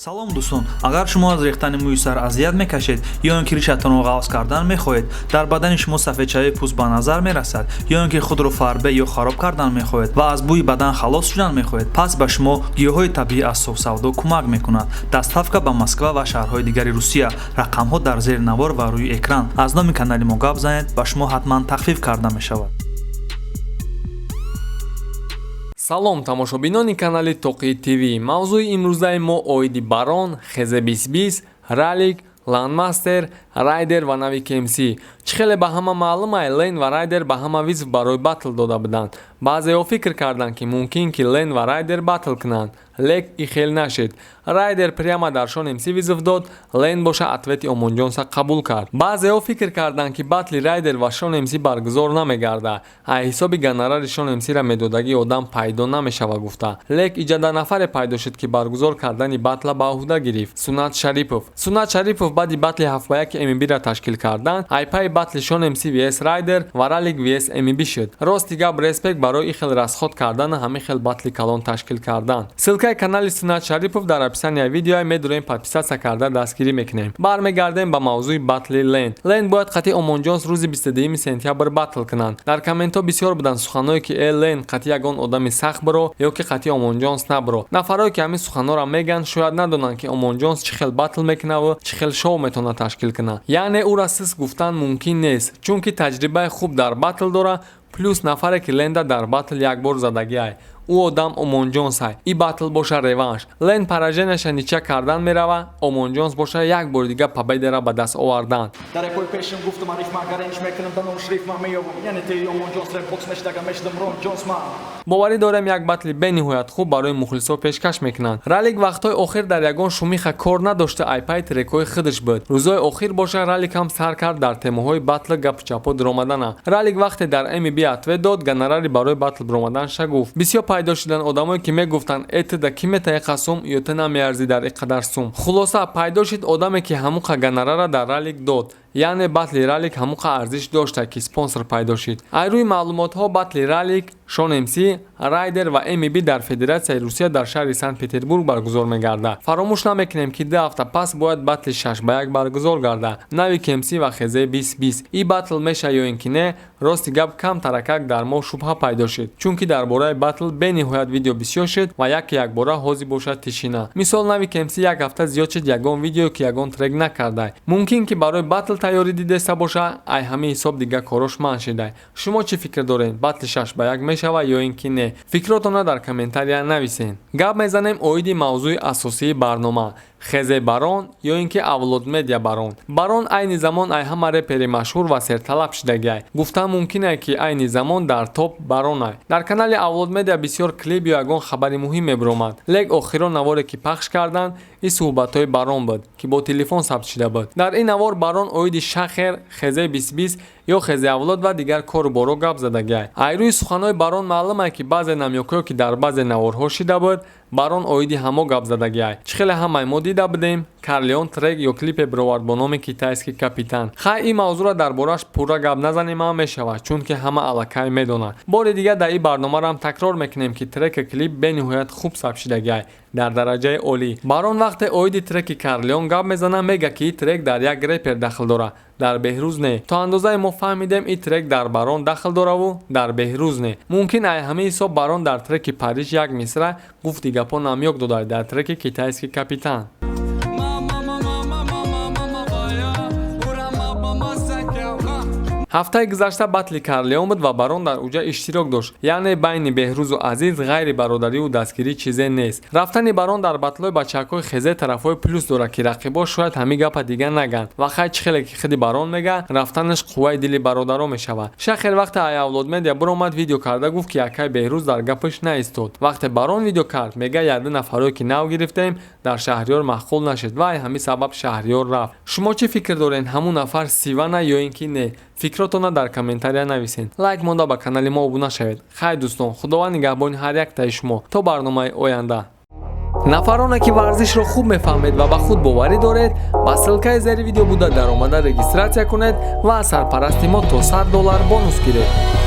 салом дӯстон, агар шумо аз рехтани мӯи сар азият мекашед ё ин ки ришатонро ғафз кардан мехоҳед, дар бадани шумо сафедшавии пӯст ба назар мерасад, ё ин ки худро фарбе ё хароб кардан мехоҳед ва аз бӯи бадан халос шудан мехоҳед, пас ба шумо гиёҳҳои табиӣ аз софсавдо кӯмак мекунад. Доставка ба Москва ва шаҳрҳои дигари Русия. Рақамҳо дар зери навор ва рӯи экран. Аз номи канали мо гап занед, ба шумо ҳатман тахфиф карда мешавад. салом тамошобинони канали Тоқии ТВ. мавзӯи имрӯзаи мо оиди барон, хезе 2020, ралик, ландмастер, райдер ва нави KMC. чӣ хеле ба ҳама маълумай, лен ва райдер ба ҳама визв барои батл дода буданд. баъзеҳо фикр карданд ки мумкин ки лен ва райдер батл кунанд, лек и хел нашид. райдер прямо дар Шон МС визв дод, лен боша ответи Омонҷонса қабул кард. баъзеҳо фикр карданд ки батли райдер ва Шон МС баргузор намегарда, ай ҳисоби гонорари Шон МС-ра медодагӣ одам пайдо намешава гуфта. лек иҷада нафаре пайдо шуд ки баргузор кардани батла ба уҳда гирифт. Сунат Шарипов баъди батли 7-1 МБ-ра ташкил кардан, айпаи батли Шон МС vs райдер ва ралик vs МБ шуд. рости гап респект барои ихел расход кардан ҳамин хел батли калон ташкил кардан. силкаи канали Сунат Шарипов дар описанияи видео медурем подписатсия карда дастгирӣ мекунем. бармегардем ба мавзӯи батли лен. лен бояд қатъи Омонҷонс рӯзи 22 сентябр батл кунанд. дар комментҳо бисёр буданд суханҳое ки лен қатъи ягон одами сахт биро ё ки қатъи Омонҷонс набиро. нафарое ки ҳамин суханҳоро меган шояд надонанд ки Омонҷонс чӣ хел батл мекунаву чӣ хел шоу метавона ташкил кунад. яъне ӯра сис гуфтан мумкин нест, чунки таҷрибаи хуб дар батл дора, плюс нафаре ки ленда дар батл якбор задагиай. ӯ одам Омонҷонсай. и батл боша реванш. лен параженяша нича кардан мерава, Омонҷонс боша як бор дига победера ба даст овардан. Дар якои пешин гуфтам арифма гаренч мекунам дар он шрифма меёвам. яъне ти Омонҷонс реп бокс мештага мешдам Рон Ҷонсман. боварӣ дорем як батли бениҳоят хуб барои мухлисо пешкаш мекунанд. ралик вақтҳои охир дар ягон шумиха кор надошта, айпаи трекҳои худаш буд. рӯзҳои охир боша ралик ҳам сар кард дар темаҳои батл гапу чапо диромадана. ралик вақте дар МБ ответ дод, гонорари барои батл биромаданша гуфт. бисёр пайдо шуданд одамое ки мегуфтанд этида ки метаи қасум ё ти намеарзи дар иқадар сум. хулоса пайдо шуд одаме ки ҳамуқа гонорара дар ралик дод. яъне батли ралик ҳамуқа арзиш дошта ки спонсор пайдо шуд. айрӯи маълумотҳо батли ралик, Шон МС, райдер ва МБ дар Федератсияи Русия дар шаҳри Санкт-Петербург баргузор мегардад. фаромӯш намекунем ки 2 ҳафта пас бояд батли 6-1 баргузор гардад. нави KMC ва хезе 2020. и батл меша ё ин ки не, рости гап кам таракак дар мо шубҳа пайдо шуд, чунки дар бораи батл бениҳоят видео бисёр шуд ва яке якбора ҳозир бошад тишина. мисол нави KMC як ҳафта зиёд шуд ягон видео ки ягон трек накардай. мумкин ки барои батл тайёрӣ дидеста боша, ай ҳамин ҳисоб дига корош ман шудай. шумо чӣ фикр доред? батли 6-1 мешава ё ин ки не? фикротонро дар комментария нависен. гап мезанем оиди мавзӯи асосии барнома. хезе барон ё ин ки Авлод Медиа барон. барон айни замон ай ҳама репери машҳур ва серталаб шудагиай. гуфтан мумкинае ки айни замон дар топ баронай. дар канали Авлод Медиа бисёр клип ё ягон хабари муҳим мебиромад. лек охирон наворе ки пахш карданд, и суҳбатҳои барон буд ки бо телефон сабт шуда буд. дар ин навор барон оиди шахер, хезе 2020 ё хезе Авлод ва дигар кору боро гап задагиай. айрӯи суханҳои барон маълумае ки баъзе намёкҳое ки дар баъзе наворҳо шуда буд, барон оиди ҳамо гап задагиай. чӣ хеле ҳамаи мо дида будем, Карлеон трек ё клипе бировард бо номи китайский капитан. хай ин мавзӯъро дар бораш пурра гап назанем ҳам мешавад, чунки ҳама аллакай медонанд. бори дига дар ин барномаро ҳам такрор мекунем ки треки клип бениҳоят хуб сабт шудагиай дар дараҷаи олӣ. барон вақте оиди треки Карлеон гап мезана, мега ки ин трек дар як репер дахл дора, дар Беҳрӯз не. то андозае мо фаҳмидем ин трек дар барон дахл дораву дар Беҳрӯз не. мумкин ай ҳамин ҳисоб барон дар треки Париж як мисра гуфти гапо намёк дода дар треки китайский капитан. ҳафтаи гузашта батли Карлеон буд ва барон дар уҷа иштирок дошт. яъне байни Беҳрӯзу Азиз ғайри бародариву дастгирӣ чизе нест. рафтани барон дар батлҳои бачакҳои хезе тарафҳои плюс дора ки рақибо шояд ҳамин гапа дига наганд. ва хай чӣ хеле ки худи барон мега, рафтанаш қувваи дили бародаро мешавад. шахер вақте ай Авлод Медиа биромад видео карда гуфт ки якай Беҳрӯз дар гапаш наистод. вақте барон видео кард, мега яъне нафарое ки нав гирифтем дар Шаҳриёр маъқул нашуд ва ай ҳамин сабаб Шаҳриёр рафт. шумо чӣ фикр доред, ҳамун нафар сивана ё ин ки не? фикротона дар комментария нависен. лайк монда ба канали мо обуна шавед. хай дӯстон, худованд нигаҳбони ҳар яктаи шумо то барномаи оянда. нафароне ки варзишро хуб мефаҳмед ва ба худ боварӣ доред, ба ссилкаи зери видео буда даромада регистратсия кунед ва аз сарпарасти мо то $100 бонус гиред.